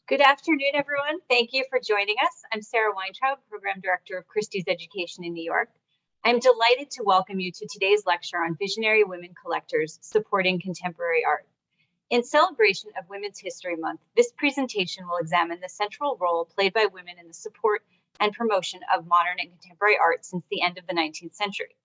Good afternoon, everyone. Thank you for joining us. I'm Sarah Weintraub, Program Director of Christie's Education in New York. I'm delighted to welcome you to today's lecture on Visionary Women Collectors Supporting Contemporary Art. In celebration of Women's History Month, this presentation will examine the central role played by women in the support and promotion of modern and contemporary art since the end of the 19th century.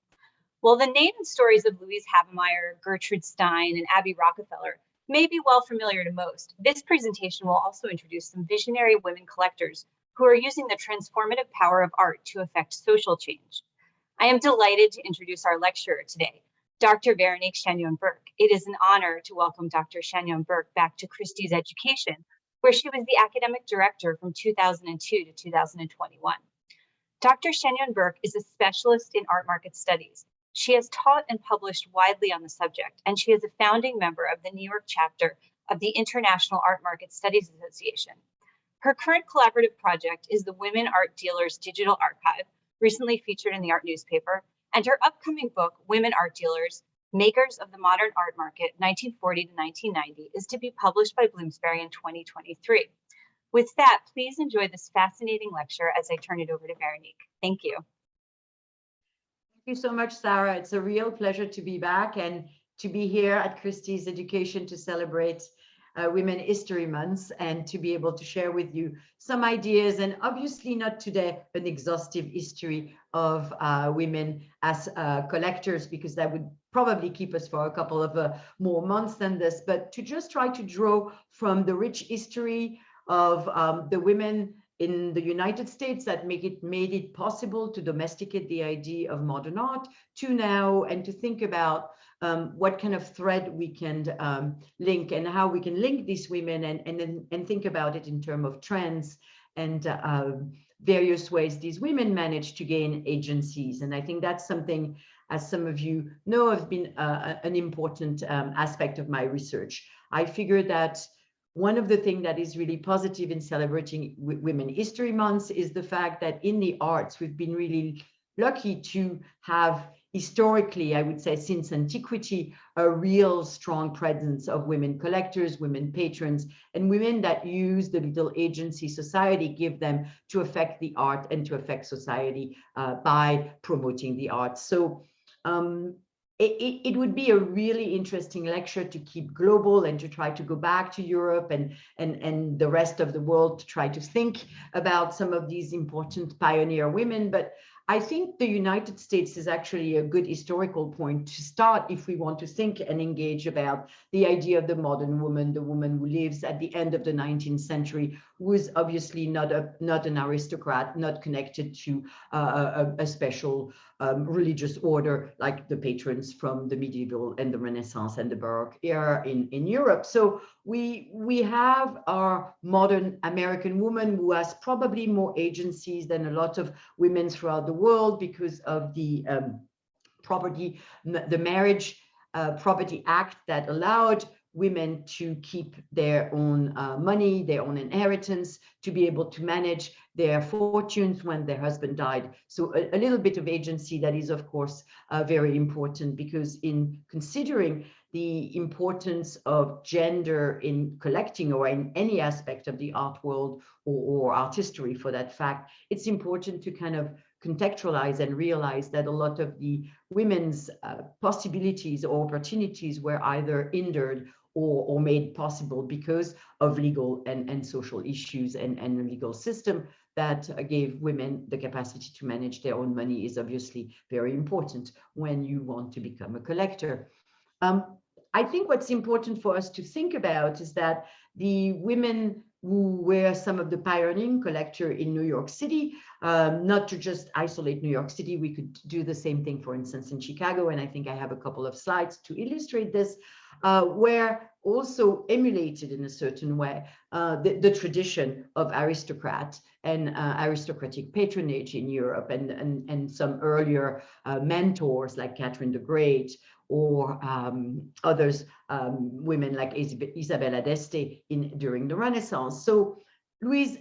While the name and stories of Louise Havemeyer, Gertrude Stein, and Abby Rockefeller may be well familiar to most, this presentation will also introduce some visionary women collectors who are using the transformative power of art to affect social change. I am delighted to introduce our lecturer today, Dr. Veronique Chagnon-Burke. It is an honor to welcome Dr. Chagnon-Burke back to Christie's Education, where she was the academic director from 2002 to 2021. Dr. Chagnon-Burke is a specialist in art market studies. She has taught and published widely on the subject, and she is a founding member of the New York chapter of the International Art Market Studies Association. Her current collaborative project is the Women Art Dealers Digital Archive, recently featured in the art newspaper, and her upcoming book, Women Art Dealers, Makers of the Modern Art Market, 1940 to 1990, is to be published by Bloomsbury in 2023. With that, please enjoy this fascinating lecture as I turn it over to Veronique. Thank you. Thank you so much, Sarah. It's a real pleasure to be back and to be here at Christie's Education to celebrate Women History Month and to be able to share with you some ideas, and obviously not today an exhaustive history of women as collectors, because that would probably keep us for a couple of more months than this, but to just try to draw from the rich history of the women in the United States that made it possible to domesticate the idea of modern art to now, and to think about what kind of thread we can link and how we can link these women and think about it in terms of trends and various ways these women manage to gain agencies. And I think that's something, as some of you know, has been an important aspect of my research. I figure that one of the things that is really positive in celebrating Women History Month is the fact that in the arts, we've been really lucky to have historically, I would say since antiquity, a real strong presence of women collectors, women patrons, and women that use the little agency society give them to affect the art and to affect society by promoting the arts. So it would be a really interesting lecture to keep global and to try to go back to Europe and the rest of the world to try to think about some of these important pioneer women. But I think the United States is actually a good historical point to start if we want to think and engage about the idea of the modern woman, the woman who lives at the end of the 19th century, who is obviously not an aristocrat, not connected to a special religious order like the patrons from the medieval and the Renaissance and the Baroque era in Europe. So we have our modern American woman who has probably more agencies than a lot of women throughout the world because of the Marriage Property Act that allowed women to keep their own money, their own inheritance, to be able to manage their fortunes when their husband died. So a little bit of agency that is, of course, very important, because in considering the importance of gender in collecting or in any aspect of the art world or art history for that fact, it's important to kind of contextualize and realize that a lot of the women's possibilities or opportunities were either hindered or made possible because of legal and social issues and the legal system that gave women the capacity to manage their own money is obviously very important when you want to become a collector. I think what's important for us to think about is that the women who were some of the pioneering collector in New York City, not to just isolate New York City, we could do the same thing, for instance, in Chicago, and I think I have a couple of slides to illustrate this, were also emulated in a certain way the tradition of aristocrat and aristocratic patronage in Europe, and some earlier mentors like Catherine the Great, or others, women like Isabella d'Este during the Renaissance. So Louise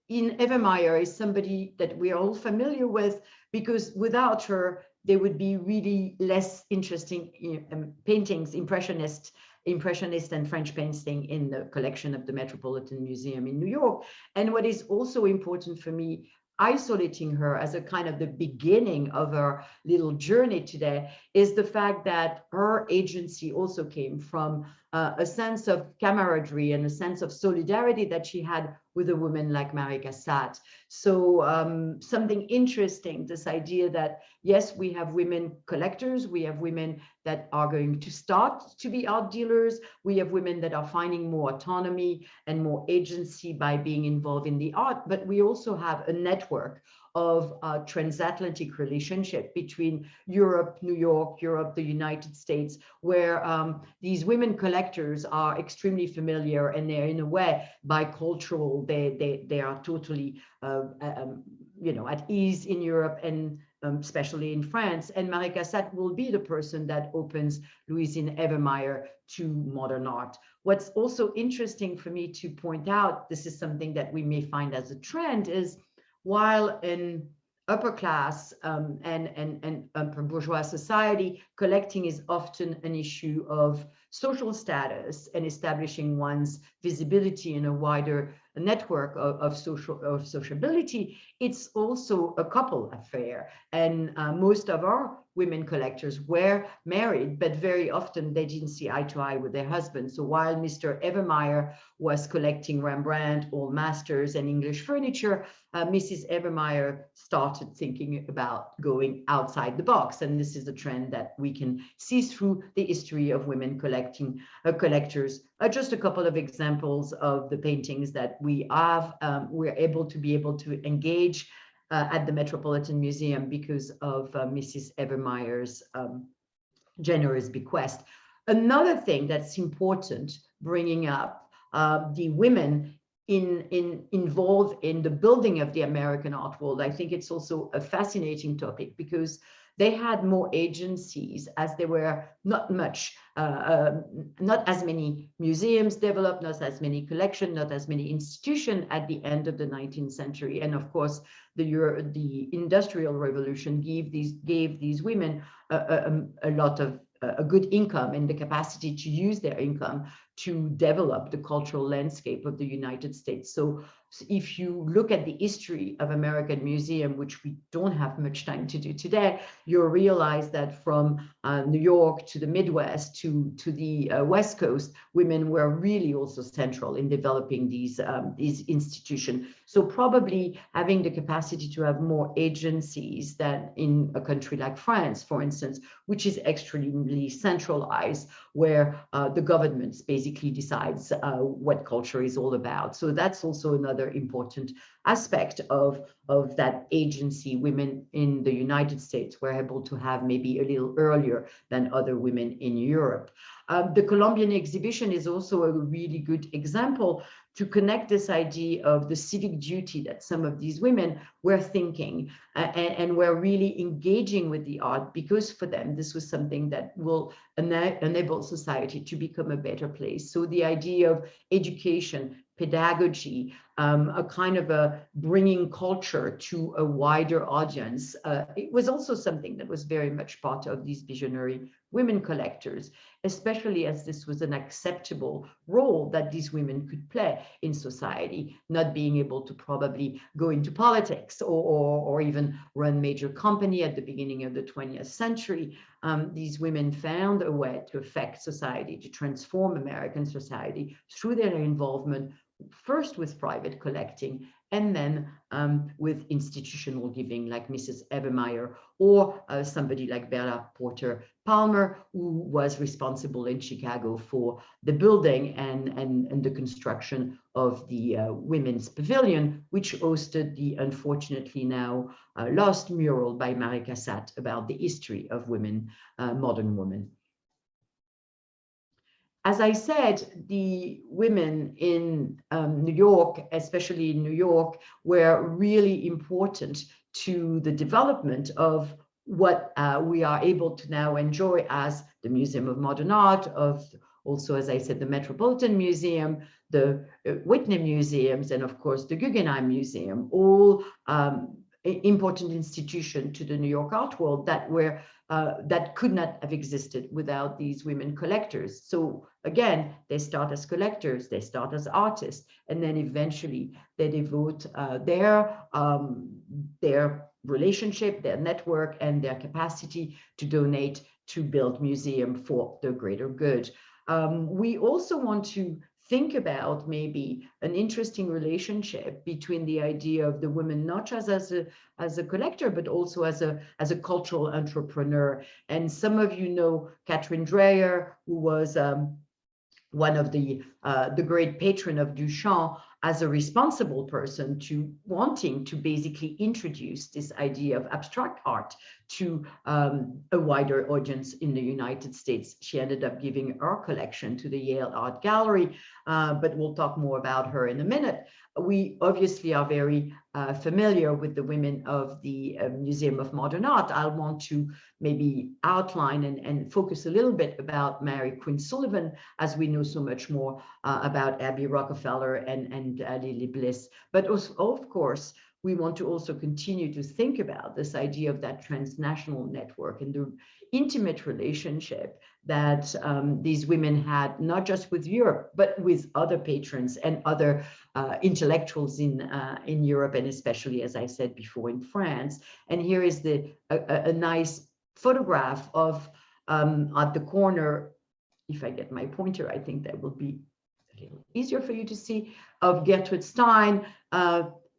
Havemeyer is somebody that we're all familiar with, because without her, there would be really less interesting paintings, impressionist Impressionist and French painting in the collection of the Metropolitan Museum in New York. And what is also important for me, isolating her as a kind of the beginning of her little journey today, is the fact that her agency also came from a sense of camaraderie and a sense of solidarity that she had with a woman like Marie Cassatt. So something interesting, this idea that, yes, we have women collectors, we have women that are going to start to be art dealers, we have women that are finding more autonomy and more agency by being involved in the art, but we also have a network of transatlantic relationship between Europe, New York, Europe, the United States, where these women collectors are extremely familiar, and they're in a way bicultural. They are totally at ease in Europe and especially in France. And Marie Cassatt will be the person that opens Louisine Evermeyer to modern art. What's also interesting for me to point out, this is something that we may find as a trend, is while in upper class and upper bourgeois society, collecting is often an issue of social status and establishing one's visibility in a wider network of sociability, it's also a couple affair. And most of our women collectors were married, but very often they didn't see eye to eye with their husbands. So while Mr. Evermeyer was collecting Rembrandt, old masters, and English furniture, Mrs. Evermeyer started thinking about going outside the box. And this is a trend that we can see through the history of women collectors. Just a couple of examples of the paintings that we have. We're able to engage at the Metropolitan Museum because of Mrs. Evermeyer's generous bequest. Another thing that's important, bringing up the women involved in the building of the American art world, I think it's also a fascinating topic because they had more agencies, as there were not as many museums developed, not as many collections, not as many institutions at the end of the 19th century. And of course, the Industrial Revolution gave these women a lot of a good income and the capacity to use their income to develop the cultural landscape of the United States. So if you look at the history of American Museum, which we don't have much time to do today, you'll realize that from New York to the Midwest to the West Coast, women were really also central in developing these institutions. So probably having the capacity to have more agencies than in a country like France, for instance, which is extremely centralized, where the government basically decides what culture is all about. So that's also another important aspect of that agency women in the United States were able to have maybe a little earlier than other women in Europe. The Columbian exhibition is also a really good example to connect this idea of the civic duty that some of these women were thinking and were really engaging with the art, because for them, this was something that will enable society to become a better place. So the idea of education, pedagogy, a kind of a bringing culture to a wider audience. It was also something that was very much part of these visionary women collectors, especially as this was an acceptable role that these women could play in society, not being able to probably go into politics or even run major company at the beginning of the 20th century. These women found a way to affect society, to transform American society through their involvement, first with private collecting and then with institutional giving, like Mrs. Evermeyer, or somebody like Bella Porter Palmer, who was responsible in Chicago for the building and the construction of the Women's Pavilion, which hosted the unfortunately now lost mural by Marie Cassatt about the history of women, modern women. As I said, the women in New York, especially in New York, were really important to the development of what we are able to now enjoy as the Museum of Modern Art, of also, as I said, the Metropolitan Museum, the Whitney Museums, and of course the Guggenheim Museum, all important institution to the New York art world that could not have existed without these women collectors. So again, they start as collectors, they start as artists, and then eventually they devote their relationship, their network, and their capacity to donate to build museum for the greater good. We also want to think about maybe an interesting relationship between the idea of the woman not just as a collector, but also as a cultural entrepreneur. And some of you know Catherine Dreyer, who was one of the great patron of Duchamp, as a responsible person to wanting to basically introduce this idea of abstract art to a wider audience in the United States. She ended up giving her collection to the Yale Art Gallery, but we'll talk more about her in a minute. We obviously are very familiar with the women of the Museum of Modern Art. I want to maybe outline and focus a little bit about Mary Quinn Sullivan, as we know so much more about Abby Rockefeller and Lily Bliss. But also, of course, we want to also continue to think about this idea of that transnational network and the intimate relationship that these women had, not just with Europe, but with other patrons and other intellectuals in Europe, and especially, as I said before, in France. And here is a nice photograph of, at the corner, if I get my pointer, I think that will be a little easier for you to see, of Gertrude Stein,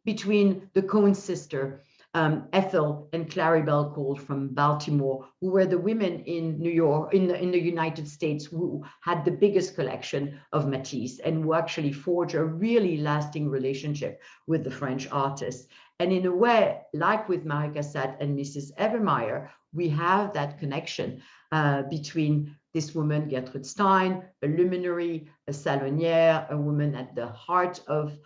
between the Cohen sister, Ethel and Claribel Cole from Baltimore, who were the women in New York, in the United States, who had the biggest collection of Matisse and who actually forged a really lasting relationship with the French artists. And in a way, like with Marie Cassatt and Mrs. Evermeyer, we have that connection between this woman, Gertrude Stein, a luminary, a salonière, a woman at the heart of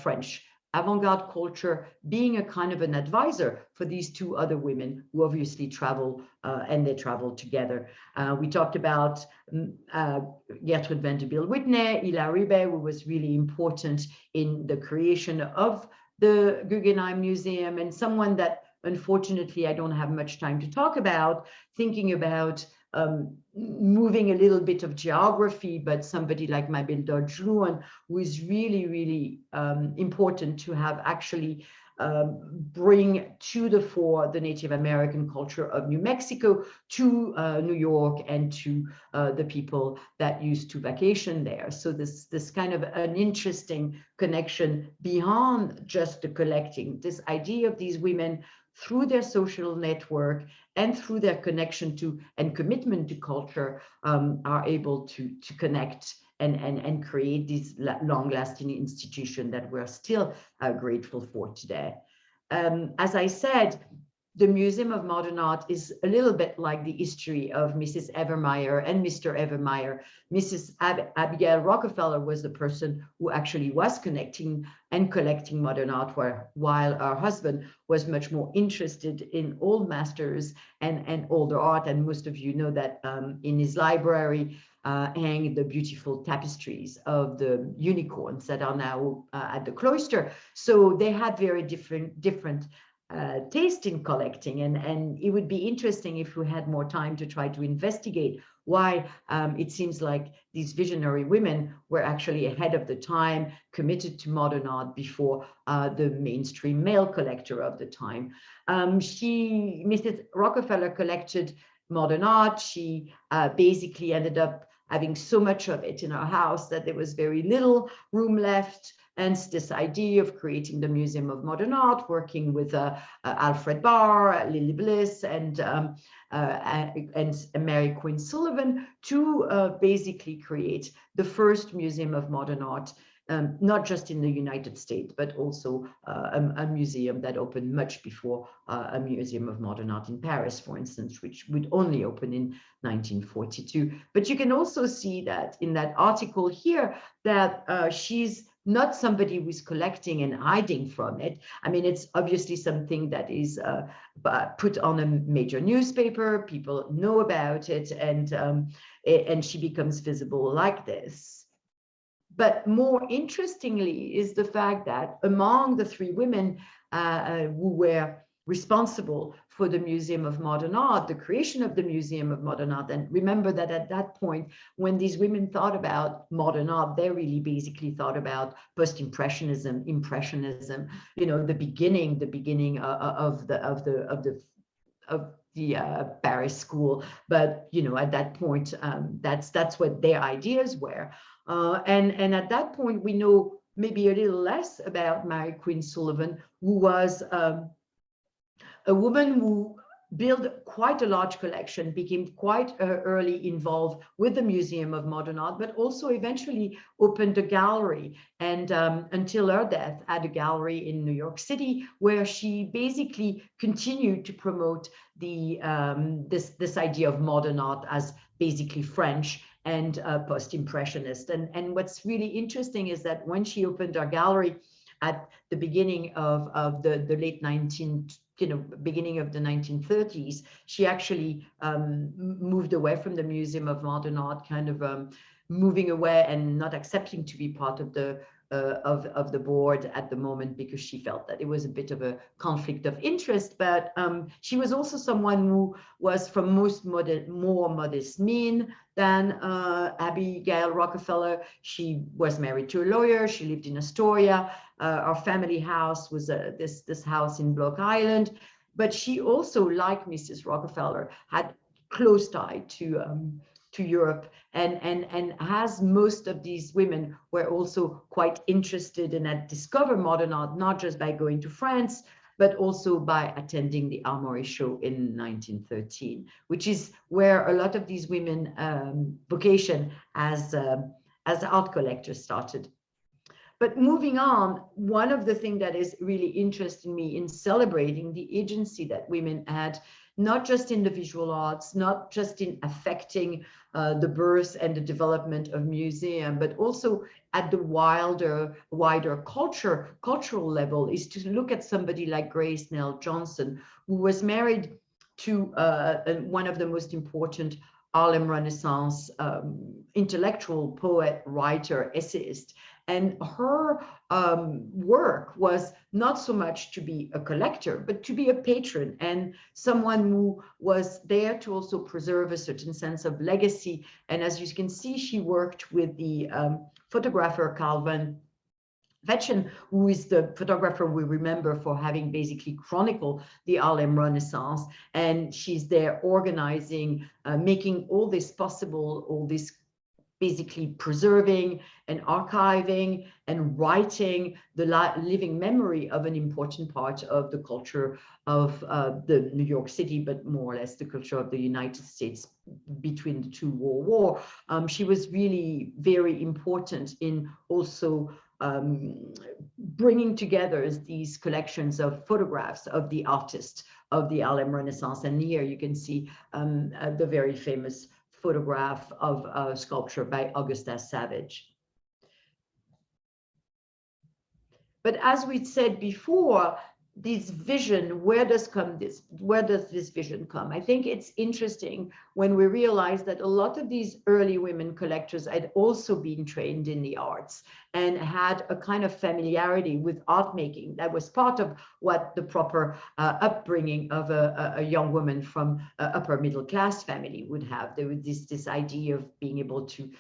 French avant-garde culture, being a kind of an advisor for these two other women who obviously travel, and they travel together. We talked about Gertrude Vanderbilt Whitney, Ila Ribe, who was really important in the creation of the Guggenheim Museum, and someone that unfortunately I don't have much time to talk about, thinking about moving a little bit of geography, but somebody like Mabel Dodge Lewin, who is really, really important to have actually bring to the fore the Native American culture of New Mexico to New York and to the people that used to vacation there. So this kind of an interesting connection beyond just the collecting, this idea of these women through their social network and through their connection to and commitment to culture are able to connect and create this long-lasting institution that we're still grateful for today. As I said, the Museum of Modern Art is a little bit like the history of Mrs. Evermeyer and Mr. Evermeyer. Mrs. Abigail Rockefeller was the person who actually was connecting and collecting modern art, while her husband was much more interested in old masters and older art. And most of you know that in his library hang the beautiful tapestries of the unicorns that are now at the cloister. So they had very different taste in collecting, and it would be interesting if we had more time to try to investigate why it seems like these visionary women were actually ahead of the time, committed to modern art before the mainstream male collector of the time. Mrs. Rockefeller collected modern art. She basically ended up having so much of it in her house that there was very little room left. And this idea of creating the Museum of Modern Art, working with Alfred Barr, Lily Bliss, and Mary Quinn Sullivan to basically create the first Museum of Modern Art, not just in the United States, but also a museum that opened much before a Museum of Modern Art in Paris, for instance, which would only open in 1942. But you can also see that in that article here that she's not somebody who's collecting and hiding from it. I mean, it's obviously something that is put on a major newspaper, people know about it, and she becomes visible like this. But more interestingly is the fact that among the three women who were responsible for the Museum of Modern Art, the creation of the Museum of Modern Art. And remember that at that point, when these women thought about modern art, they really basically thought about post-impressionism, impressionism, you know, the beginning of the Paris school. But you know, at that point, that's what their ideas were. And at that point, we know maybe a little less about Mary Queen Sullivan, who was a woman who built quite a large collection, became quite early involved with the Museum of Modern Art, but also eventually opened a gallery, and until her death, had a gallery in New York City, where she basically continued to promote the this idea of modern art as basically French and post-impressionist. And what's really interesting is that when she opened her gallery at the beginning of the late 19th, beginning of the 1930s, she actually moved away from the Museum of Modern Art, kind of moving away and not accepting to be part of the board at the moment, because she felt that it was a bit of a conflict of interest. But she was also someone who was from more modest mean than Abigail Rockefeller. She was married to a lawyer. She lived in Astoria. Our family house was this house in Block Island. But she also, like Mrs. Rockefeller, had close tie to Europe, and as most of these women were also quite interested and had discovered modern art, not just by going to France, but also by attending the Armory Show in 1913, which is where a lot of these women vocation as art collectors started. But moving on, one of the things that is really interesting me in celebrating the agency that women had, not just in the visual arts, not just in affecting the birth and the development of museum, but also at the wider cultural level, is to look at somebody like Grace Nell Johnson, who was married to one of the most important Harlem Renaissance intellectual, poet, writer, essayist. And her work was not so much to be a collector, but to be a patron and someone who was there to also preserve a certain sense of legacy. And as you can see, she worked with the photographer Carl van Vetchen, who is the photographer we remember for having basically chronicled the Harlem Renaissance. And she's there organizing, making all this possible, all this basically preserving and archiving and writing the living memory of an important part of the culture of the New York City, but more or less the culture of the United States between the two World War. She was really very important in also bringing together these collections of photographs of the artists of the Harlem Renaissance. And here you can see the very famous photograph of a sculpture by Augusta Savage. But as we said before, this vision, where does this vision come? I think it's interesting when we realize that a lot of these early women collectors had also been trained in the arts and had a kind of familiarity with art making that was part of what the proper upbringing of a young woman from an upper middle class family would have. There was this idea of being able to,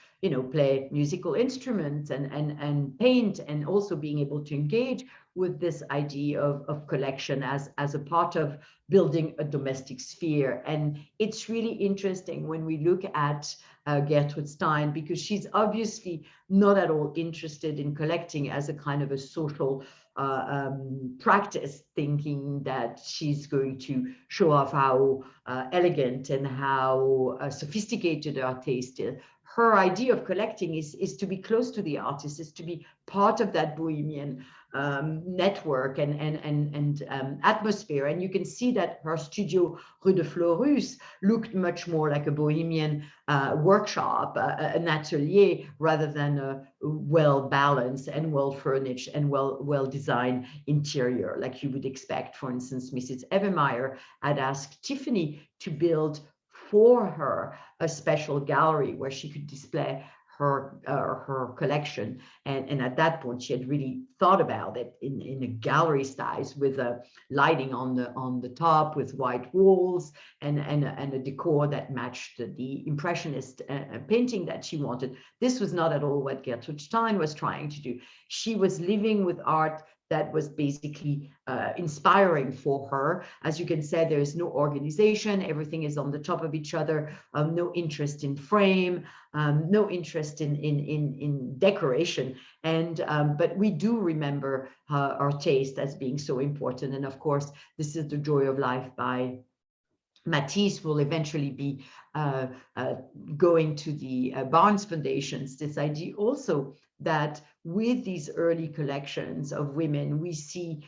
play musical instruments and paint, and also being able to engage with this idea of collection as a part of building a domestic sphere. And it's really interesting when we look at Gertrude Stein, because she's obviously not at all interested in collecting as a kind of a social practice, thinking that she's going to show off how elegant and how sophisticated her taste is. Her idea of collecting is to be close to the artist, is to be part of that bohemian network and atmosphere. And you can see that her studio Rue de Fleurus looked much more like a bohemian workshop, an atelier, rather than a well-balanced and well-furnished and well-designed interior, like you would expect. For instance, Mrs. Evermeyer had asked Tiffany to build for her a special gallery where she could display her collection, and at that point she had really thought about it in a gallery size with a lighting on the top with white walls and a decor that matched the impressionist painting that she wanted. This was not at all what Gertrude Stein was trying to do. She was living with art that was basically inspiring for her. As you can see, there is no organization, everything is on the top of each other, no interest in frame, no interest in decoration. And but we do remember our taste as being so important. And of course, this is The Joy of Life by Matisse will eventually be going to the Barnes Foundations. This idea also that with these early collections of women, we see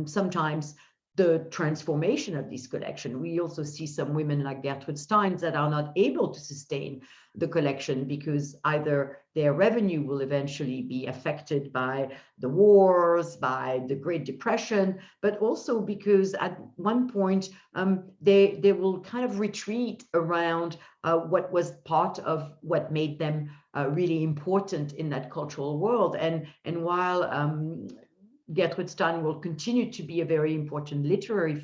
sometimes the transformation of this collection. We also see some women like Gertrude Stein that are not able to sustain the collection because either their revenue will eventually be affected by the wars, by the Great Depression, but also because at one point they will kind of retreat around what was part of what made them really important in that cultural world. And while Gertrude Stein will continue to be a very important literary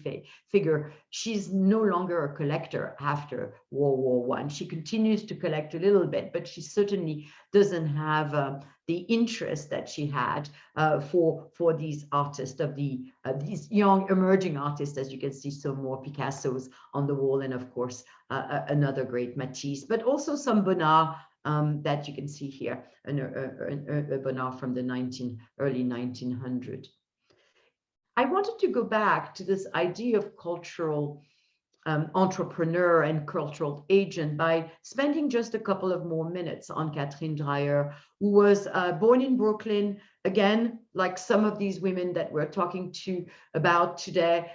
figure, she's no longer a collector after World War I. She continues to collect a little bit, but she certainly doesn't have the interest that she had for these artists of these young emerging artists. As you can see, some more Picassos on the wall, and of course another great Matisse, but also some Bonnard that you can see here, a Bonnard from the early 1900s. I wanted to go back to this idea of cultural entrepreneur and cultural agent by spending just a couple of more minutes on Catherine Dreyer, who was born in Brooklyn, again, like some of these women that we're talking to about today,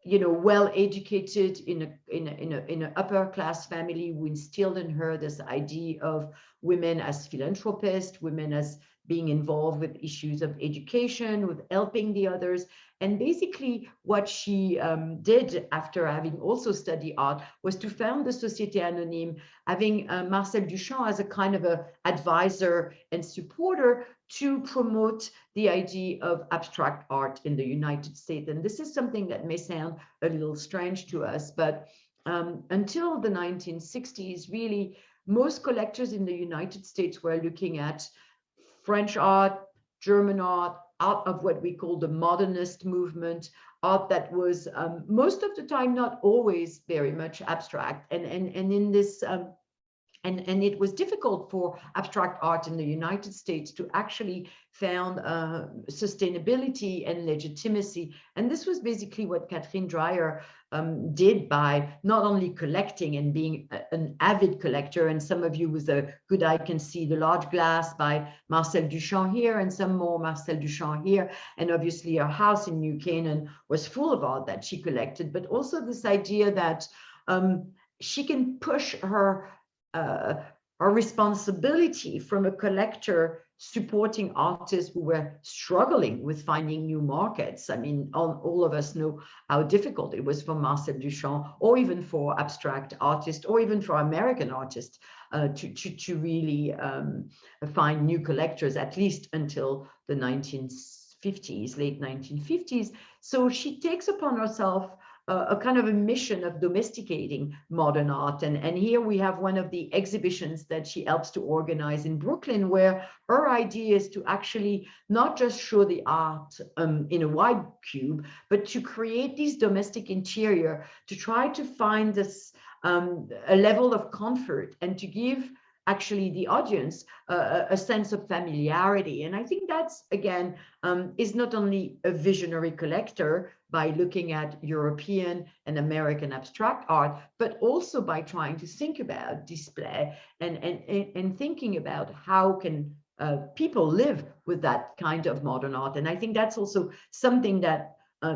you know, well educated in an upper class family who instilled in her this idea of women as philanthropists, women as being involved with issues of education, with helping the others. And basically what she did after having also studied art was to found the Société Anonyme, having Marcel Duchamp as a kind of a advisor and supporter to promote the idea of abstract art in the United States. And this is something that may sound a little strange to us, but until the 1960s, really, most collectors in the United States were looking at French art, German art, art of what we call the modernist movement, art that was most of the time not always very much abstract. And in this and it was difficult for abstract art in the United States to actually found sustainability and legitimacy. And this was basically what Catherine Dreyer did by not only collecting and being an avid collector, and some of you with a good eye can see the large glass by Marcel Duchamp here and some more Marcel Duchamp here. And obviously her house in New Canaan was full of art that she collected, but also this idea that she can push her responsibility from a collector supporting artists who were struggling with finding new markets. I mean, all of us know how difficult it was for Marcel Duchamp, or even for abstract artists, or even for American artists to really find new collectors, at least until the 1950s, late 1950s. So she takes upon herself a kind of a mission of domesticating modern art. And here we have one of the exhibitions that she helps to organize in Brooklyn, where her idea is to actually not just show the art in a wide cube, but to create these domestic interior, to try to find this a level of comfort and to give actually the audience a sense of familiarity. And I think that's, again, is not only a visionary collector by looking at European and American abstract art, but also by trying to think about display and thinking about how can people live with that kind of modern art. And I think that's also something that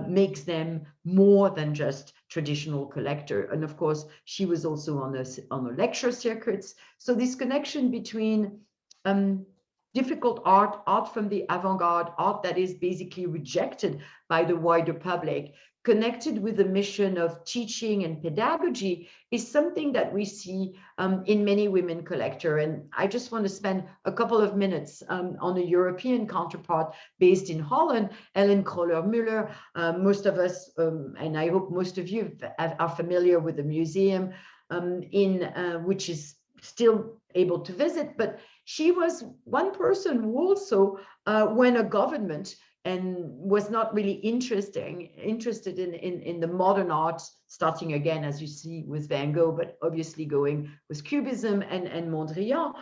makes them more than just traditional collector. And of course, she was also on the lecture circuits. So this connection between difficult art, art from the avant-garde, art that is basically rejected by the wider public, connected with the mission of teaching and pedagogy, is something that we see in many women collectors. And I just want to spend a couple of minutes on a European counterpart based in Holland, Ellen Kroller-Müller. Most of us, and I hope most of you are familiar with the museum which is still able to visit, but she was one person who also, when a government and was not really interested in the modern art, starting again, as you see, with Van Gogh, but obviously going with Cubism and Mondrian.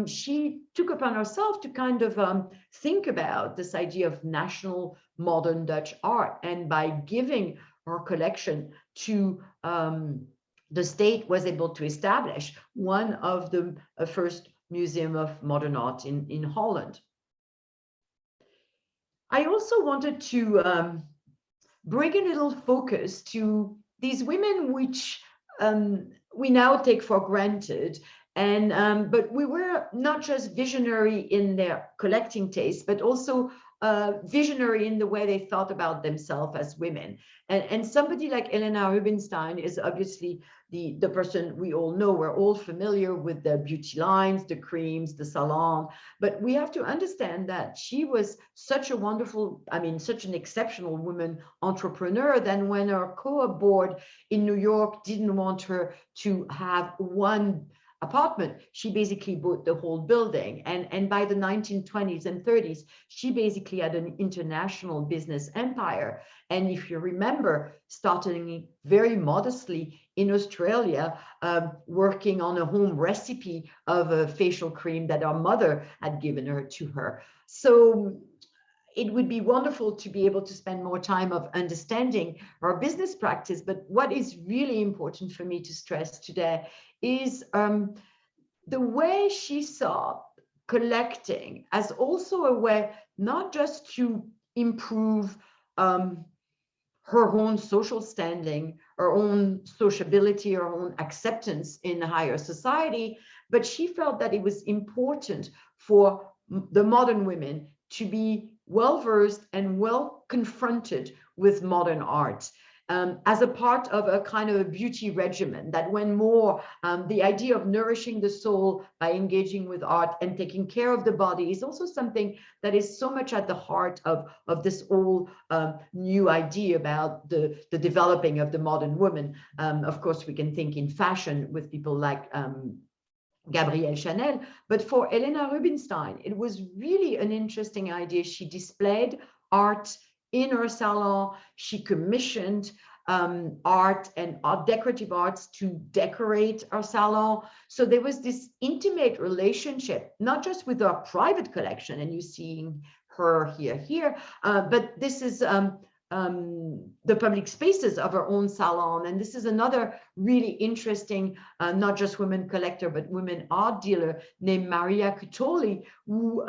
She took upon herself to kind of think about this idea of national modern Dutch art, and by giving her collection to the state, was able to establish one of the first museum of modern art in Holland. I also wanted to bring a little focus to these women which we now take for granted, and but we were not just visionary in their collecting taste, but also visionary in the way they thought about themselves as women. And somebody like Helena Rubinstein is obviously the person we all know. We're all familiar with the beauty lines, the creams, the salon, but we have to understand that she was such a wonderful, such an exceptional woman entrepreneur, that when her co-op board in New York didn't want her to have one apartment, she basically bought the whole building. And by the 1920s and 30s, she basically had an international business empire. And if you remember, starting very modestly in Australia, working on a home recipe of a facial cream that her mother had given her to her. So it would be wonderful to be able to spend more time of understanding our business practice. But what is really important for me to stress today is the way she saw collecting as also a way not just to improve her own social standing, her own sociability, her own acceptance in higher society, but she felt that it was important for the modern women to be well-versed and well confronted with modern art. As a part of a kind of a beauty regimen that went more, the idea of nourishing the soul by engaging with art and taking care of the body is also something that is so much at the heart of this whole new idea about the developing of the modern woman. Of course, we can think in fashion with people like Gabrielle Chanel, but for Helena Rubinstein, it was really an interesting idea. She displayed art in her salon. She commissioned art and decorative arts to decorate her salon. So there was this intimate relationship, not just with her private collection, and you're seeing her here, but this is the public spaces of her own salon. And this is another really interesting, not just women collector, but women art dealer named Maria Cutoli, who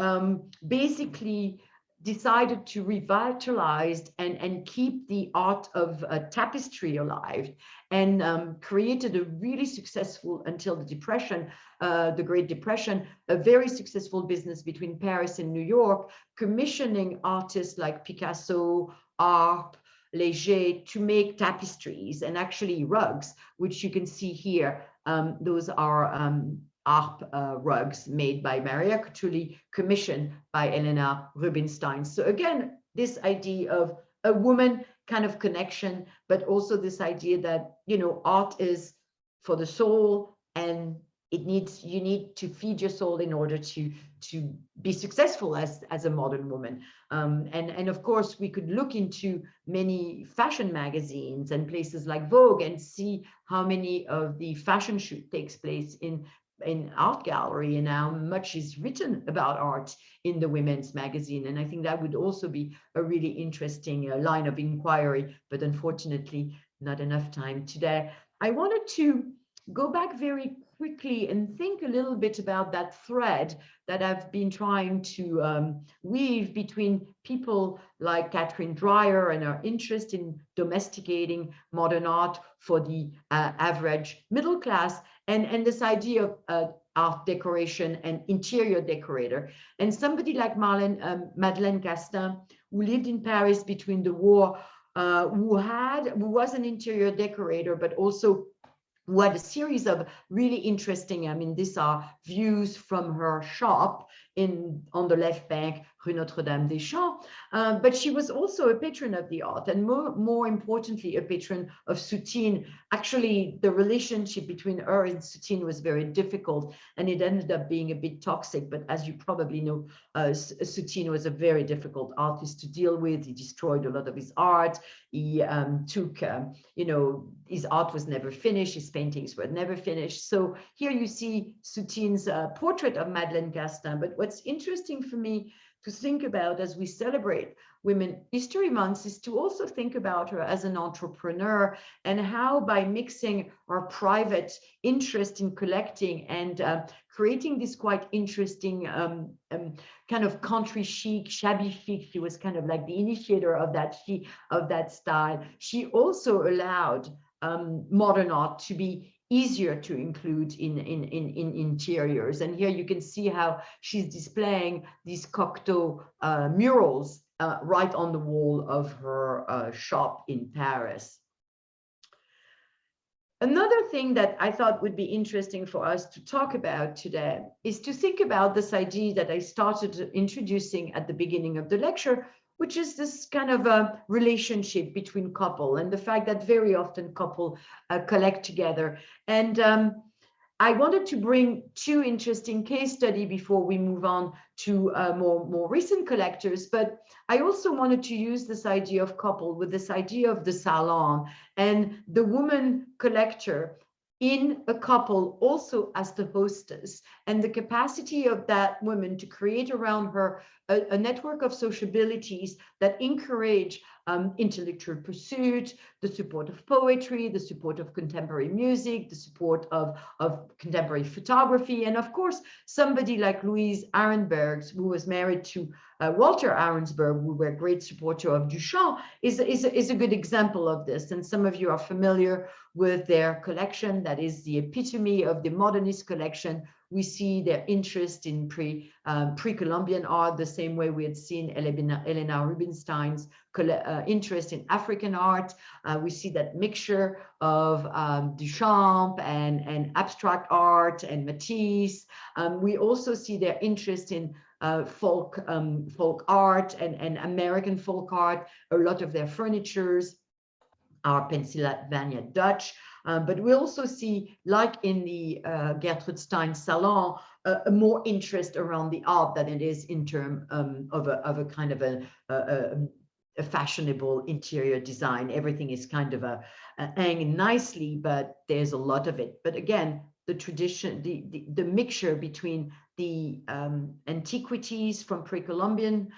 basically decided to revitalize and keep the art of tapestry alive, and created a really successful, until the Depression, the Great Depression, a very successful business between Paris and New York, commissioning artists like Picasso, Arp, Léger to make tapestries and actually rugs, which you can see here. Those are Arp rugs made by Maria Cutoli, commissioned by Helena Rubinstein. So again, this idea of a woman kind of connection, but also this idea that, you know, art is for the soul, and you need to feed your soul in order to be successful as a modern woman. And of course, we could look into many fashion magazines and places like Vogue and see how many of the fashion shoot takes place in art gallery, and how much is written about art in the women's magazine. And I think that would also be a really interesting line of inquiry, but unfortunately not enough time today. I wanted to go back very quickly and think a little bit about that thread that I've been trying to weave between people like Catherine Dreyer and her interest in domesticating modern art for the average middle class, and this idea of art decoration and interior decorator. And somebody like Madeleine Castin, who lived in Paris between the war, who was an interior decorator, but also who had a series of really interesting, I mean, these are views from her shop on the left bank, Rue Notre-Dame-des-Champs, but she was also a patron of the art, and more importantly, a patron of Soutine. Actually, the relationship between her and Soutine was very difficult, and it ended up being a bit toxic, but as you probably know, Soutine was a very difficult artist to deal with. He destroyed a lot of his art. He took, his art was never finished. His paintings were never finished. So here you see Soutine's portrait of Madeleine Castin. But what's interesting for me to think about as we celebrate Women History Month is to also think about her as an entrepreneur, and how by mixing her private interest in collecting and creating this quite interesting kind of country chic, shabby chic. She was kind of like the initiator of that style. She also allowed modern art to be easier to include in interiors. And here you can see how she's displaying these Cocteau murals right on the wall of her shop in Paris. Another thing that I thought would be interesting for us to talk about today is to think about this idea that I started introducing at the beginning of the lecture, which is this kind of a relationship between couple, and the fact that very often couple collect together. And I wanted to bring two interesting case studies before we move on to more recent collectors, but I also wanted to use this idea of couple with this idea of the salon and the woman collector in a couple also as the hostess, and the capacity of that woman to create around her a network of sociabilities that encourage intellectual pursuit, the support of poetry, the support of contemporary music, the support of contemporary photography, and of course, somebody like Louise Arenberg, who was married to Walter Arensberg, who were a great supporter of Duchamp, is a good example of this. And some of you are familiar with their collection that is the epitome of the modernist collection. We see their interest in pre-Columbian art, the same way we had seen Elena Rubinstein's interest in African art. We see that mixture of Duchamp and abstract art and Matisse. We also see their interest in folk art and American folk art. A lot of their furnitures are Pennsylvania Dutch, but we also see, like in the Gertrude Stein Salon, a more interest around the art than it is in terms of a kind of a fashionable interior design. Everything is kind of hanging nicely, but there's a lot of it. But again, the tradition, the mixture between the antiquities from pre-Columbian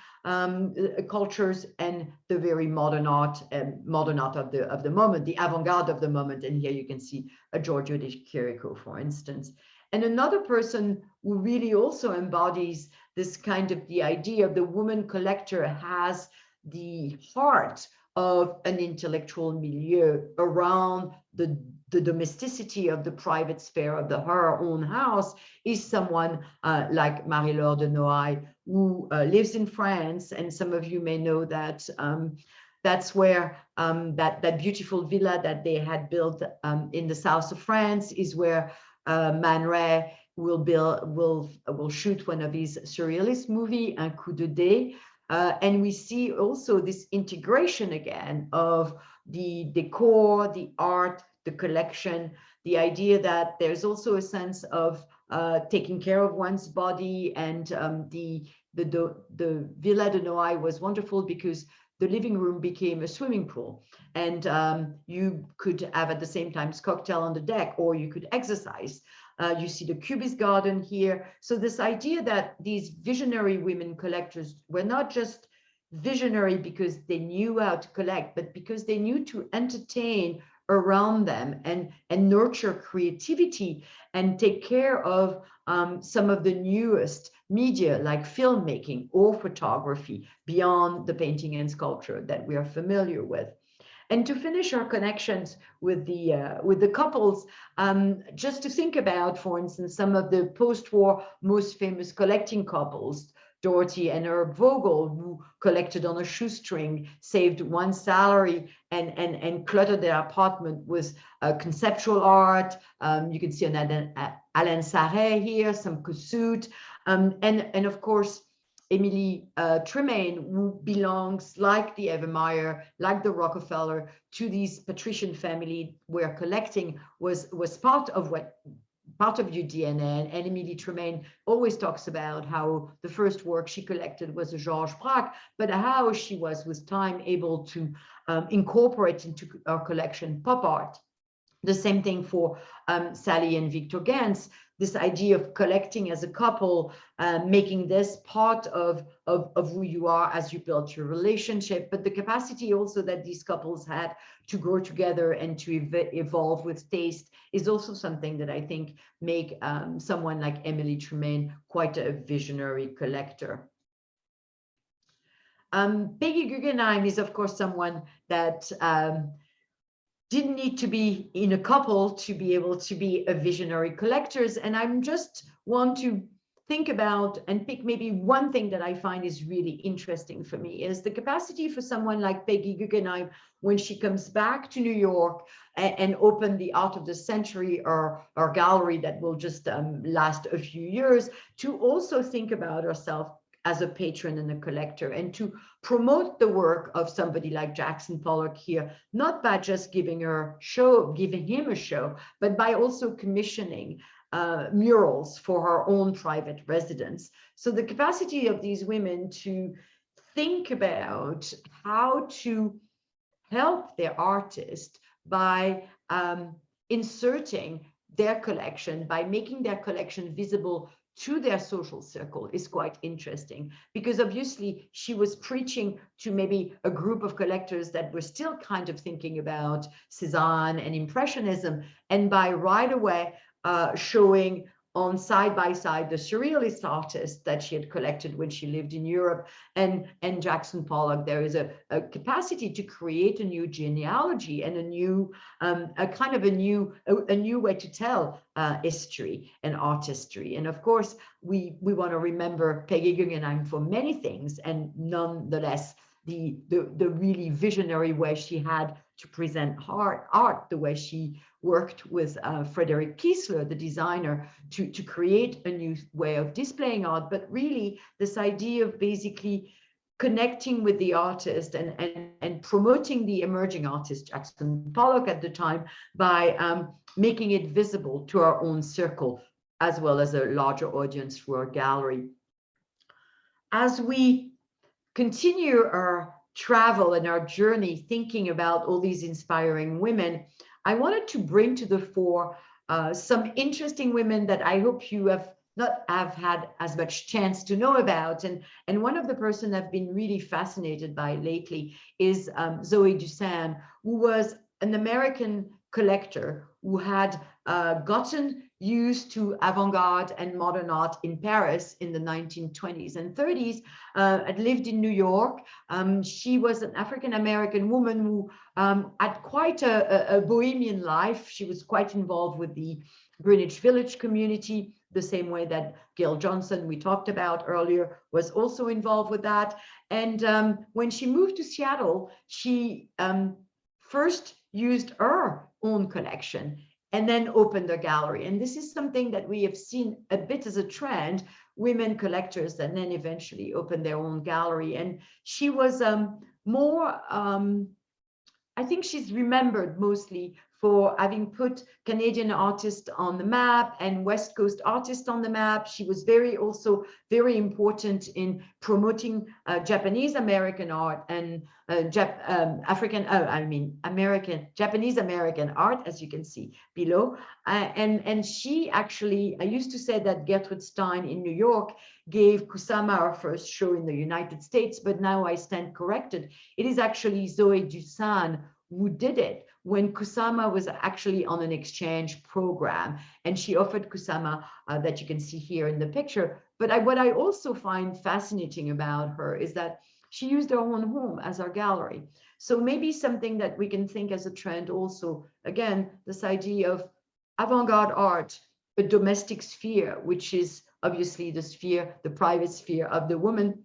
cultures and the very modern art of the moment, the avant-garde of the moment. And here you can see a Giorgio de Chirico, for instance. And another person who really also embodies this kind of the idea of the woman collector has the heart of an intellectual milieu around the domesticity of the private sphere of her own house, is someone like Marie-Laure de Noailles, who lives in France. And some of you may know that that's where that beautiful villa that they had built in the south of France is where Man Ray will shoot one of his surrealist movie, Un coup de dé. And we see also this integration again of the decor, the art, the collection, the idea that there's also a sense of taking care of one's body. And the Villa de Noailles was wonderful because the living room became a swimming pool, and you could have at the same time cocktail on the deck, or you could exercise. You see the Cubist garden here. So this idea that these visionary women collectors were not just visionary because they knew how to collect, but because they knew to entertain around them and nurture creativity and take care of some of the newest media like filmmaking or photography beyond the painting and sculpture that we are familiar with. And to finish our connections with the couples, just to think about, for instance, some of the post-war most famous collecting couples, Dorothy and Herb Vogel, who collected on a shoestring, saved one salary, and cluttered their apartment with conceptual art. You can see an Alain Sarret here, some Kossuth, and of course, Emily Tremaine, who belongs, like the Evermeyer, like the Rockefeller, to these patrician family where collecting was part of your DNA. And Emily Tremaine always talks about how the first work she collected was a Georges Braque, but how she was with time able to incorporate into our collection pop art. The same thing for Sally and Victor Gans, this idea of collecting as a couple, making this part of who you are as you build your relationship, but the capacity also that these couples had to grow together and to evolve with taste is also something that I think make someone like Emily Tremaine quite a visionary collector. Peggy Guggenheim is, of course, someone that didn't need to be in a couple to be able to be a visionary collectors. And I'm just want to think about and pick maybe one thing that I find is really interesting for me is the capacity for someone like Peggy Guggenheim when she comes back to New York and open the Art of the Century or gallery that will just last a few years, to also think about herself as a patron and a collector, and to promote the work of somebody like Jackson Pollock here, not by just giving him a show, but by also commissioning murals for her own private residence. So the capacity of these women to think about how to help their artist by inserting their collection, by making their collection visible to their social circle is quite interesting, because obviously she was preaching to maybe a group of collectors that were still kind of thinking about Cézanne and Impressionism, and by right away showing on side by side the surrealist artists that she had collected when she lived in Europe and Jackson Pollock, there is a capacity to create a new genealogy and a new way to tell history and art history. And of course, we want to remember Peggy Guggenheim for many things, and nonetheless the really visionary way she had to present art, the way she worked with Frederick Kiesler, the designer, to create a new way of displaying art, but really this idea of basically connecting with the artist and promoting the emerging artist, Jackson Pollock at the time, by making it visible to our own circle, as well as a larger audience through our gallery. As we continue our travel and our journey thinking about all these inspiring women, I wanted to bring to the fore some interesting women that I hope you have had as much chance to know about. And one of the person I've been really fascinated by lately is Zoe Dussan, who was an American collector who had gotten used to avant-garde and modern art in Paris in the 1920s and 30s, had lived in New York. She was an African-American woman who had quite a bohemian life. She was quite involved with the Greenwich Village community, the same way that Gail Johnson, we talked about earlier, was also involved with that. And when she moved to Seattle, she first used her own collection and then opened a gallery. And this is something that we have seen a bit as a trend, women collectors that then eventually opened their own gallery. And she was I think she's remembered mostly for having put Canadian artists on the map and West Coast artists on the map. She was also very important in promoting Japanese American art and Japanese American art, as you can see below. And she actually, I used to say that Gertrude Stein in New York gave Kusama our first show in the United States, but now I stand corrected. It is actually Zoe Dussan who did it when Kusama was actually on an exchange program, and she offered Kusama that you can see here in the picture. But what I also find fascinating about her is that she used her own home as her gallery. So maybe something that we can think as a trend also, again, this idea of avant-garde art, a domestic sphere, which is obviously the sphere, the private sphere of the woman,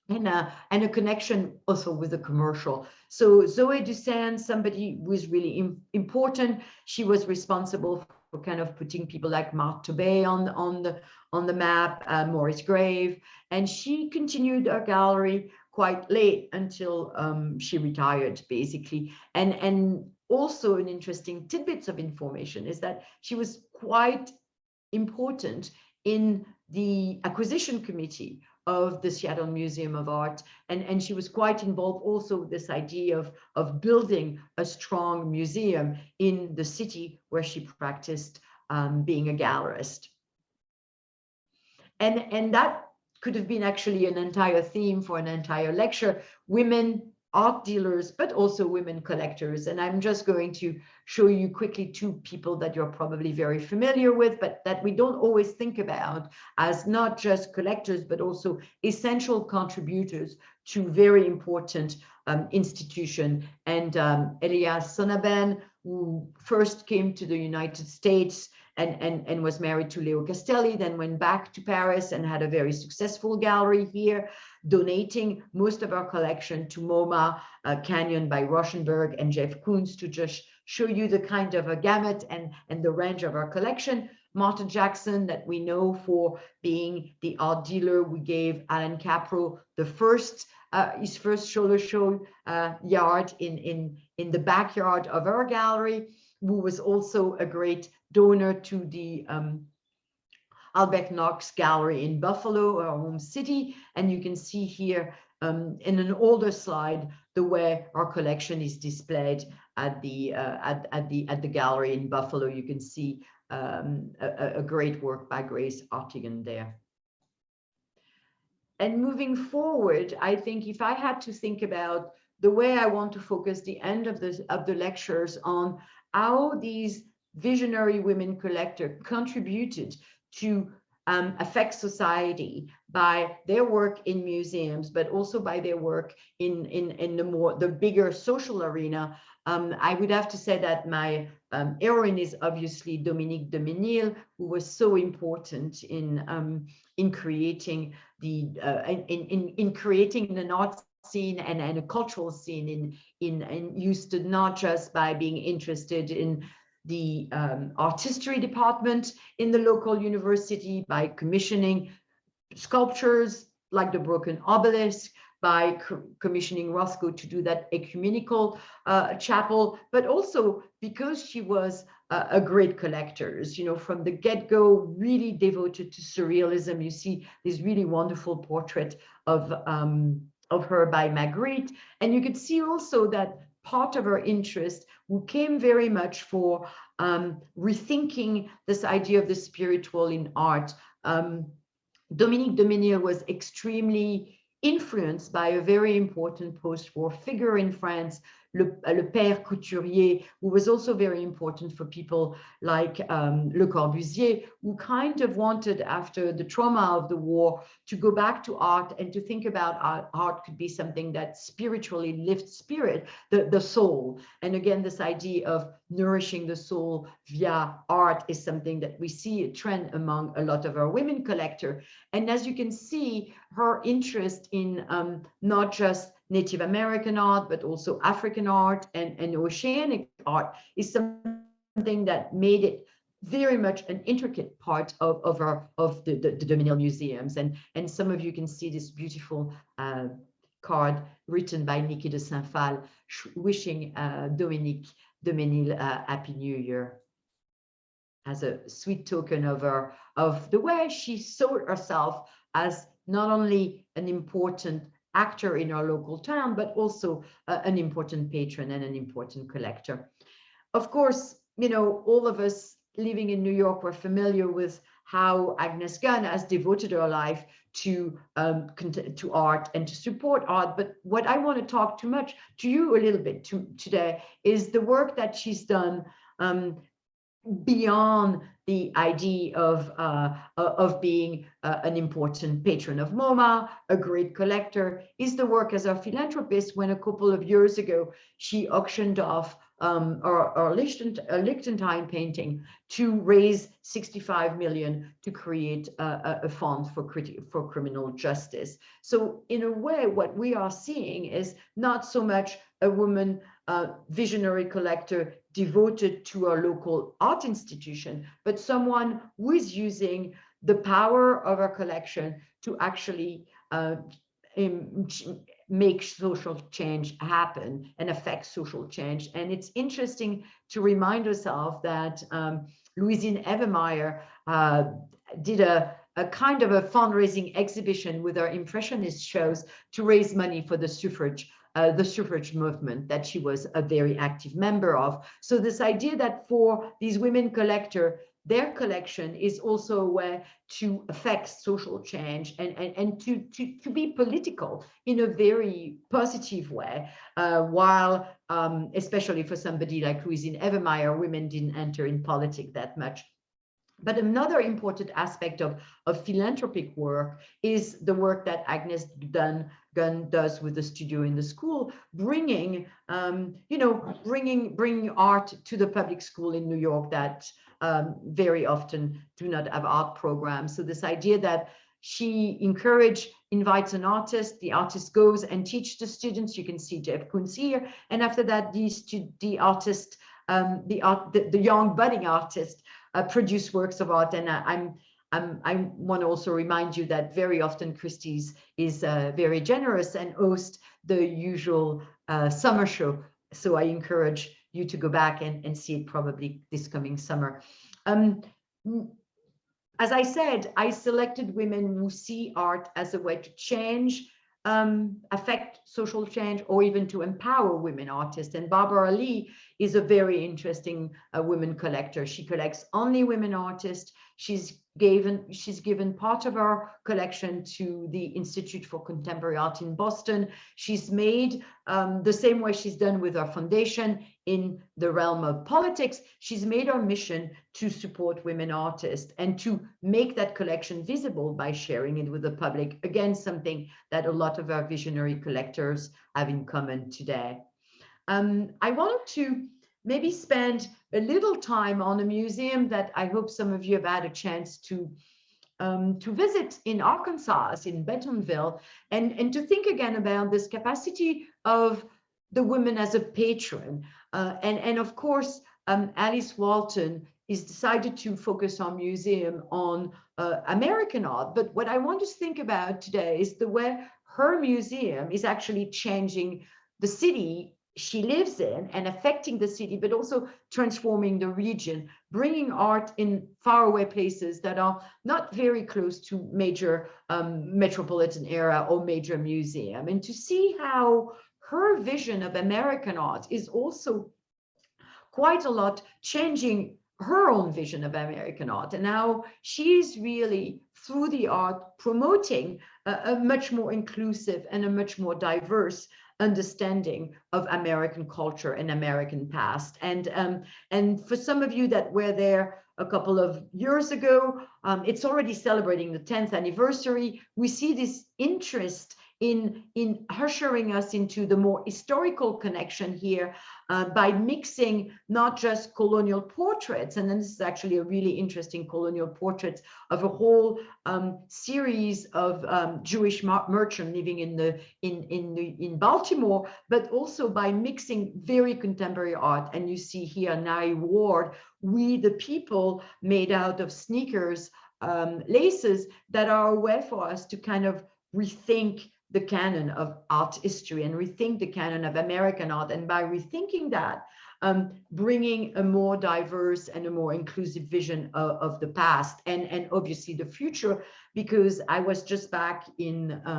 and a connection also with the commercial. So Zoe Dusan, somebody who is really important, she was responsible for kind of putting people like Marthe Tobey on the map, Maurice Grave, and she continued her gallery quite late until she retired, basically. And also an interesting tidbits of information is that she was quite important in the acquisition committee of the Seattle Museum of Art. And she was quite involved also with this idea of building a strong museum in the city where she practiced being a gallerist. And that could have been actually an entire theme for an entire lecture, women art dealers, but also women collectors. And I'm just going to show you quickly two people that you're probably very familiar with, but that we don't always think about as not just collectors, but also essential contributors to very important institution. And Elias Sonaben, who first came to the United States and was married to Leo Castelli, then went back to Paris and had a very successful gallery here, donating most of our collection to MoMA, Canyon by Rauschenberg and Jeff Koons, to just show you the kind of a gamut and the range of our collection. Martin Jackson, that we know for being the art dealer, we gave Alan Capro the first his first shoulder show yard in the backyard of our gallery, who was also a great donor to the Albert Knox Gallery in Buffalo, our home city. And you can see here in an older slide the way our collection is displayed at the gallery in Buffalo. You can see a great work by Grace Artigan there. And moving forward, I think if I had to think about the way I want to focus the end of the lectures on how these visionary women collectors contributed to affect society by their work in museums, but also by their work in the bigger social arena, I would have to say that my heroine is obviously Dominique de Menil, who was so important in creating in creating an art scene and a cultural scene in Houston, not just by being interested in the art history department in the local university, by commissioning sculptures like the broken obelisk, by commissioning Roscoe to do that ecumenical chapel, but also because she was a great collector, you know, from the get-go, really devoted to surrealism. You see this really wonderful portrait of her by Magritte. And you could see also that part of her interest who came very much for rethinking this idea of the spiritual in art. Dominique de Menil was extremely influenced by a very important post-war figure in France, Le Père Couturier, who was also very important for people like Le Corbusier, who kind of wanted, after the trauma of the war, to go back to art and to think about art could be something that spiritually lifts spirit, the soul. And again, this idea of nourishing the soul via art is something that we see a trend among a lot of our women collectors. And as you can see, her interest in not just Native American art, but also African art and oceanic art is something that made it very much an intricate part of the de Menil museums. And some of you can see this beautiful card written by Niki de Saint-Phal, wishing Dominique de Menil Happy New Year, as a sweet token of the way she saw herself as not only an important actor in our local town, but also an important patron and an important collector. Of course, you know, all of us living in New York were familiar with how Agnes Gunn has devoted her life to art and to support art. But what I want to talk to you a little bit today is the work that she's done beyond the idea of being an important patron of MoMA, a great collector, is the work as a philanthropist when a couple of years ago she auctioned off our Liechtenstein painting to raise 65 million to create a fund for criminal justice. So in a way, what we are seeing is not so much a woman visionary collector devoted to a local art institution, but someone who is using the power of our collection to actually make social change happen and affect social change. And it's interesting to remind ourselves that Louisine Evermeyer did a kind of a fundraising exhibition with our impressionist shows to raise money for the suffrage movement that she was a very active member of. So this idea that for these women collectors, their collection is also a way to affect social change and to be political in a very positive way, while especially for somebody like Louisine Evermeyer, women didn't enter in politics that much. But another important aspect of philanthropic work is the work that Agnes Gunn does with the studio in the school, bringing art to the public school in New York that very often do not have art programs. So this idea that she invites an artist, the artist goes and teaches the students. You can see Jeff Koons here, and after that, the young budding artist produce works of art. And I want to also remind you that very often Christie is very generous and hosts the usual summer show. So I encourage you to go back and see it probably this coming summer. As I said, I selected women who see art as a way to change, affect social change, or even to empower women artists. And Barbara Lee is a very interesting women collector. She collects only women artists. She's given part of her collection to the Institute for Contemporary Art in Boston. She's made the same way she's done with her foundation in the realm of politics. She's made her mission to support women artists and to make that collection visible by sharing it with the public. Again, something that a lot of our visionary collectors have in common today. I wanted to maybe spend a little time on a museum that I hope some of you have had a chance to visit in Arkansas, in Bentonville, and to think again about this capacity of the woman as a patron. And of course, Alice Walton is decided to focus our museum on American art. But what I want to think about today is the way her museum is actually changing the city she lives in and affecting the city, but also transforming the region, bringing art in faraway places that are not very close to major metropolitan area or major museum. And to see how her vision of American art is also quite a lot changing her own vision of American art. And now she's really, through the art, promoting a much more inclusive and a much more diverse understanding of American culture and American past. And for some of you that were there a couple of years ago, it's already celebrating the 10th anniversary. We see this interest in ushering us into the more historical connection here by mixing not just colonial portraits, and then this is actually a really interesting colonial portrait of a whole series of Jewish merchants living in Baltimore, but also by mixing very contemporary art. And you see here Nye Ward, We the People, made out of sneakers, laces that are a way for us to kind of rethink the canon of art history and rethink the canon of American art. And by rethinking that, bringing a more diverse and a more inclusive vision of the past and obviously the future, because I was just back at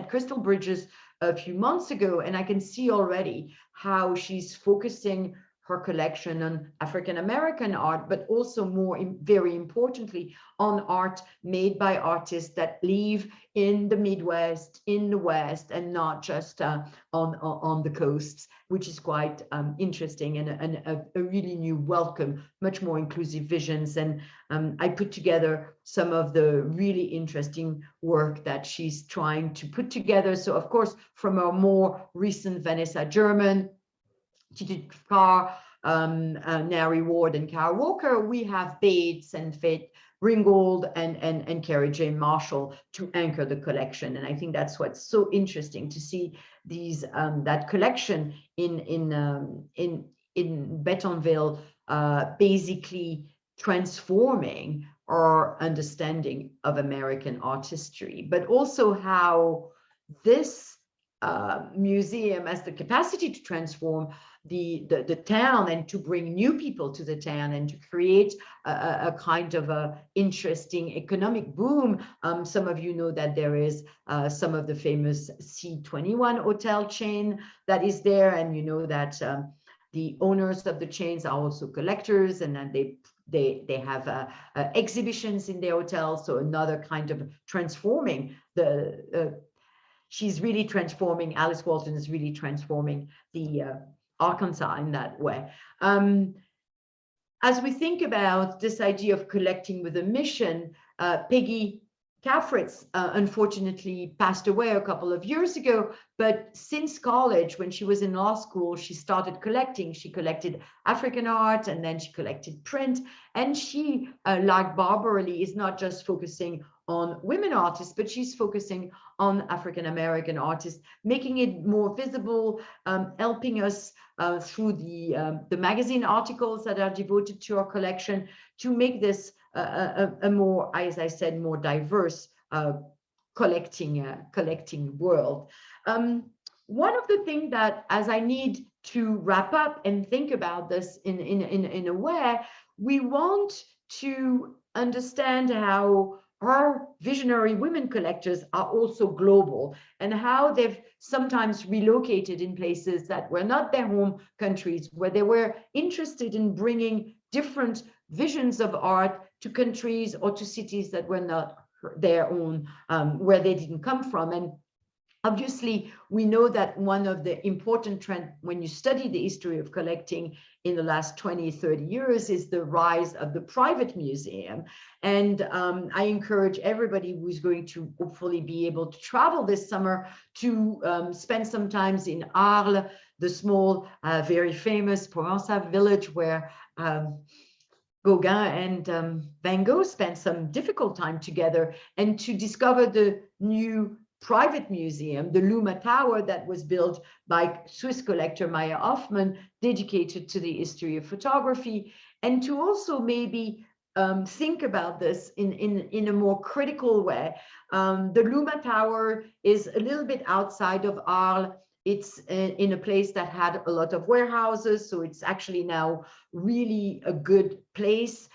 Crystal Bridges a few months ago, and I can see already how she's focusing her collection on African American art, but also very importantly, on art made by artists that live in the Midwest, in the West, and not just on the coasts, which is quite interesting and a really new welcome, much more inclusive visions. And I put together some of the really interesting work that she's trying to put together. So of course, from our more recent Vanessa German, Judith Carr, Nari Ward, and Kara Walker, we have Bates and Faith Ringgold and Carrie Jane Marshall to anchor the collection. And I think that's what's so interesting to see these that collection in Bentonville basically transforming our understanding of American art history, but also how this museum has the capacity to transform the town and to bring new people to the town and to create a kind of a interesting economic boom. Some of you know that there is some of the famous C21 hotel chain that is there, and you know that the owners of the chains are also collectors, and then they have exhibitions in their hotels. So another kind of transforming she's really transforming, Alice Walton is really transforming the Arkansas in that way. As we think about this idea of collecting with a mission, Peggy Caffritz unfortunately passed away a couple of years ago, but since college, when she was in law school, she started collecting. She collected African art, and then she collected print. And she, like Barbara Lee, is not just focusing on women artists, but she's focusing on African American artists, making it more visible, helping us through the magazine articles that are devoted to our collection to make this a more, as I said, more diverse collecting world. One of the things that, as I need to wrap up and think about this in a way, we want to understand how our visionary women collectors are also global, and how they've sometimes relocated in places that were not their home countries, where they were interested in bringing different visions of art to countries or to cities that were not their own, where they didn't come from. And obviously, we know that one of the important trends when you study the history of collecting in the last 20, 30 years is the rise of the private museum. And I encourage everybody who's going to hopefully be able to travel this summer to spend some time in Arles, the small, very famous Provençal village where Gauguin and Van Gogh spent some difficult time together, and to discover the new private museum, the Luma Tower, that was built by Swiss collector Maya Hoffman, dedicated to the history of photography, and to also maybe think about this in a more critical way. The Luma Tower is a little bit outside of Arles. It's in a place that had a lot of warehouses, so it's actually now really a good place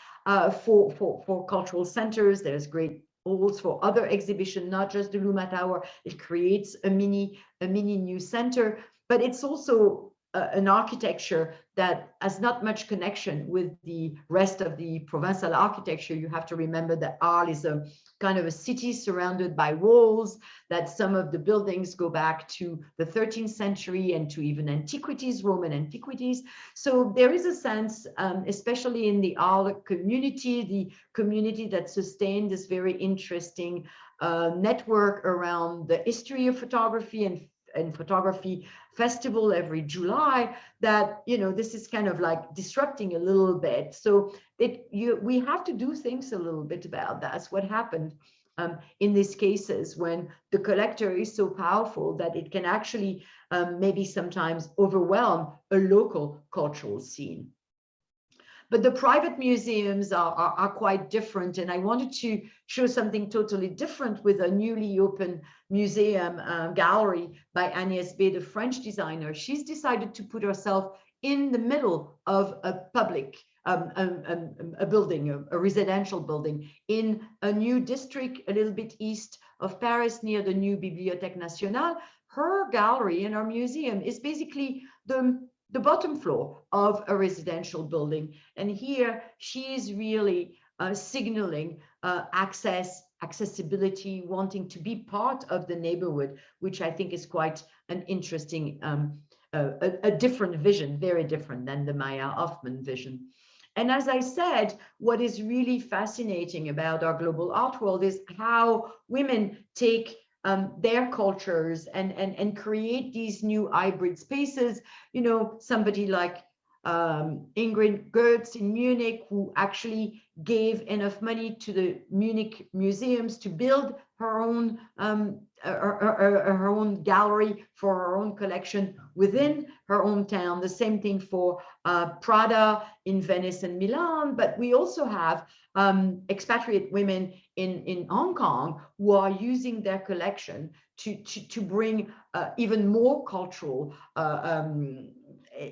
for cultural centers. There's great halls for other exhibition, not just the Luma Tower. It creates a mini new center, but it's also an architecture that has not much connection with the rest of the Provençal architecture. You have to remember that Arles is a kind of a city surrounded by walls, that some of the buildings go back to the 13th century and to even antiquities, Roman antiquities. So there is a sense, especially in the Arles community, the community that sustained this very interesting network around the history of photography and photography festival every July, that, you know, this is kind of like disrupting a little bit. So we have to do things a little bit about that. That's what happened in these cases, when the collector is so powerful that it can actually maybe sometimes overwhelm a local cultural scene. But the private museums are quite different. And I wanted to show something totally different with a newly opened museum gallery by Agnès B, the French designer. She's decided to put herself in the middle of a public, a building, a residential building in a new district a little bit east of Paris, near the new Bibliothèque Nationale. Her gallery and her museum is basically the the bottom floor of a residential building. And here she is really signaling accessibility, wanting to be part of the neighborhood, which I think is quite an interesting, a different vision, very different than the Maya Hoffman vision. And as I said, what is really fascinating about our global art world is how women take their cultures and create these new hybrid spaces. You know, somebody like Ingrid Goetz in Munich, who actually gave enough money to the Munich museums to build her own gallery for her own collection within her hometown. The same thing for Prada in Venice and Milan. But we also have expatriate women in Hong Kong who are using their collection to bring even more cultural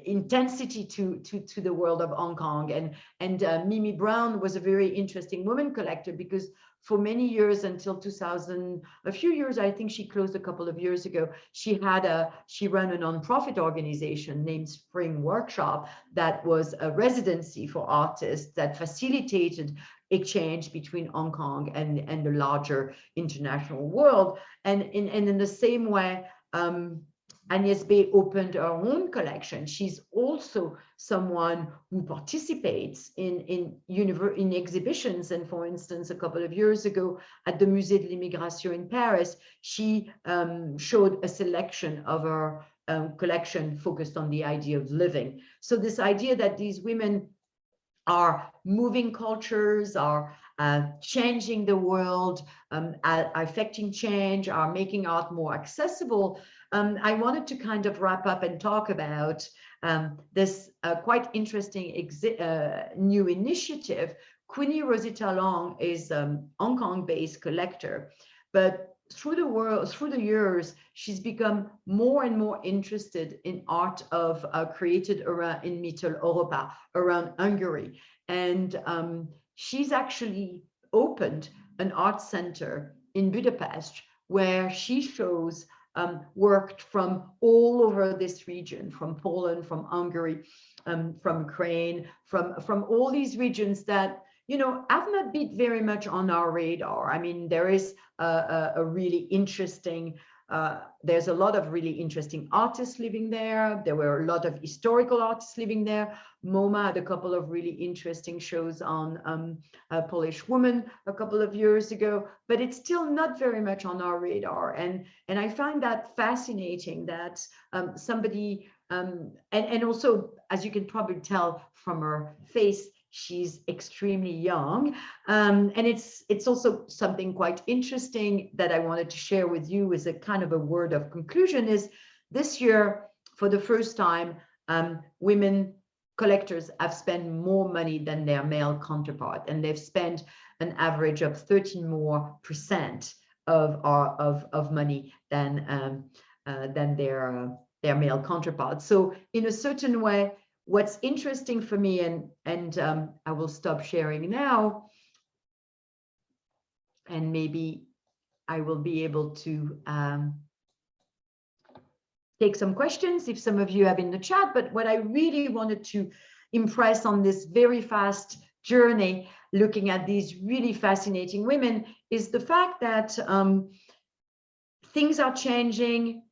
intensity to the world of Hong Kong. And Mimi Brown was a very interesting woman collector, because for many years, until 2000, a few years, I think she closed a couple of years ago, she ran a nonprofit organization named Spring Workshop that was a residency for artists that facilitated exchange between Hong Kong and the larger international world. And in the same way, Agnès B opened her own collection. She's also someone who participates in exhibitions. And for instance, a couple of years ago at the Musée de l'Immigration in Paris, she showed a selection of her collection focused on the idea of living. So this idea that these women are moving cultures, are changing the world, affecting change, are making art more accessible. I wanted to kind of wrap up and talk about this quite interesting new initiative. Queenie Rosita Long is a Hong Kong-based collector, but through the years, she's become more and more interested in art of created around in Mittel Europa, around Hungary. And she's actually opened an art center in Budapest where she shows work from all over this region, from Poland, from Hungary, from Ukraine, from all these regions that, you know, have not been very much on our radar. I mean, there is a really interesting, there's a lot of really interesting artists living there. There were a lot of historical artists living there. MoMA had a couple of really interesting shows on a Polish woman a couple of years ago, but it's still not very much on our radar. And I find that fascinating that somebody, and also, as you can probably tell from her face, she's extremely young. And it's also something quite interesting that I wanted to share with you as a kind of a word of conclusion is this year, for the first time, women collectors have spent more money than their male counterpart, and they've spent an average of 13% more of money than their male counterparts. So in a certain way, what's interesting for me, and I will stop sharing now, and maybe I will be able to take some questions if some of you have in the chat. But what I really wanted to impress on this very fast journey, looking at these really fascinating women, is the fact that things are changing.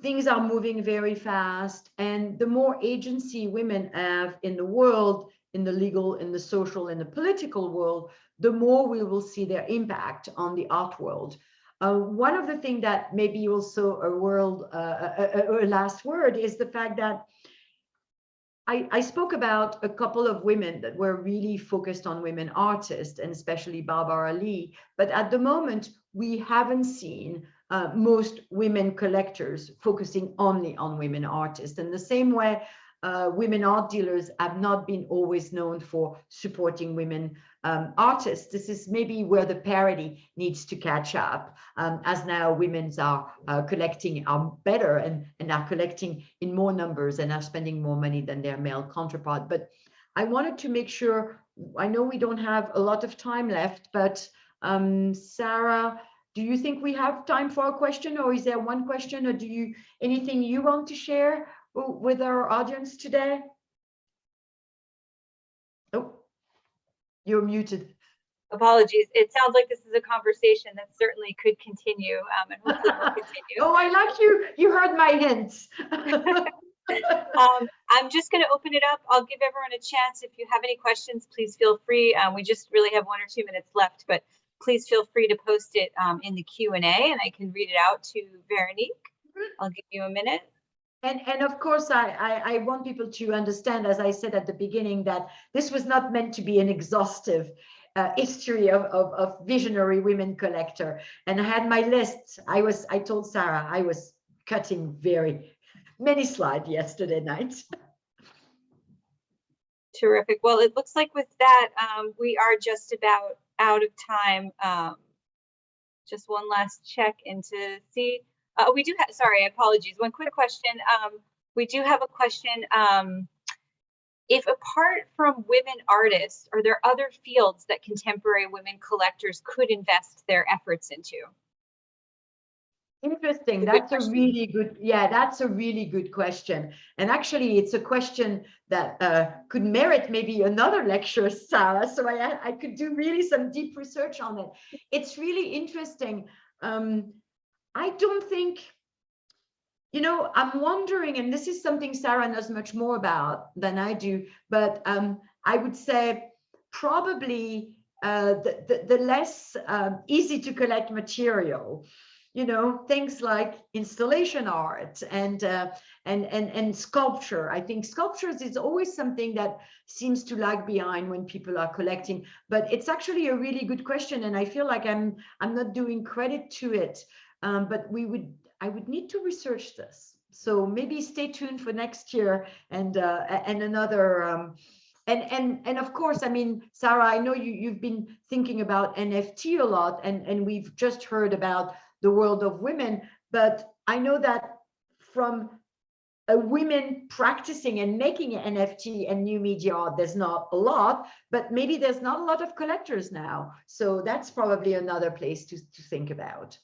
Things are moving very fast, and the more agency women have in the world, in the legal, in the social, in the political world, the more we will see their impact on the art world. One of the things that maybe also a last word is the fact that I spoke about a couple of women that were really focused on women artists, and especially Barbara Lee, but at the moment, we haven't seen most women collectors focusing only on women artists. In the same way, women art dealers have not been always known for supporting women artists. This is maybe where the parity needs to catch up, as now women's are collecting are better and are collecting in more numbers and are spending more money than their male counterpart. But I wanted to make sure, I know we don't have a lot of time left, but Sarah, do you think we have time for a question, or is there one question, or anything you want to share with our audience today? Oh, you're muted. Apologies. It sounds like this is a conversation that certainly could continue, and hopefully will continue. Oh, I like you. You heard my hints. I'm just going to open it up. I'll give everyone a chance. If you have any questions, please feel free. We just really have 1 or 2 minutes left, but please feel free to post it in the Q&A, and I can read it out to Veronique. I'll give you a minute. And of course, I want people to understand, as I said at the beginning, that this was not meant to be an exhaustive history of visionary women collector. And I had my list. I told Sarah I was cutting very many slides yesterday night. Terrific. Well, it looks like with that, we are just about out of time. Just one last check into see. We do have, sorry, apologies. One quick question. We do have a question. If apart from women artists, are there other fields that contemporary women collectors could invest their efforts into? Interesting. That's a really good, yeah, that's a really good question. And actually, it's a question that could merit maybe another lecture, Sarah. So I could do really some deep research on it. It's really interesting. I don't think, you know, I'm wondering, and this is something Sarah knows much more about than I do, but I would say probably the less easy to collect material, you know, things like installation art and sculpture. I think sculptures is always something that seems to lag behind when people are collecting, but it's actually a really good question, and I feel like I'm not doing credit to it. But I would need to research this. So maybe stay tuned for next year and another. And of course, I mean, Sarah, I know you've been thinking about NFT a lot, and we've just heard about the world of women, but I know that from a women practicing and making an NFT and new media art, there's not a lot, but maybe there's not a lot of collectors now. So that's probably another place to think about.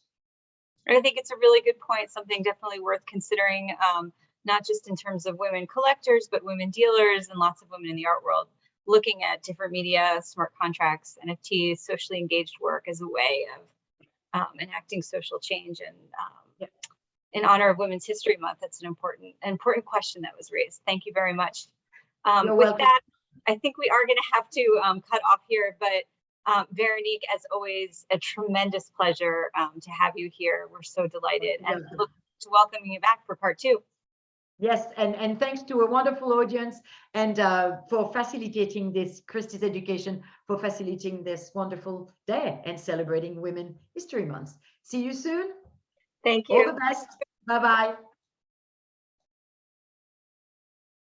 I think it's a really good point, something definitely worth considering, not just in terms of women collectors, but women dealers and lots of women in the art world, looking at different media, smart contracts, NFTs, socially engaged work as a way of enacting social change. And in honor of Women's History Month, that's an important question that was raised. Thank you very much. With that, I think we are going to have to cut off here, but Veronique, as always, a tremendous pleasure to have you here. We're so delighted and look to welcoming you back for part 2. Yes, and thanks to a wonderful audience and for facilitating this, Christie's Education, for facilitating this wonderful day and celebrating Women's History Month. See you soon. Thank you. All the best. Bye-bye.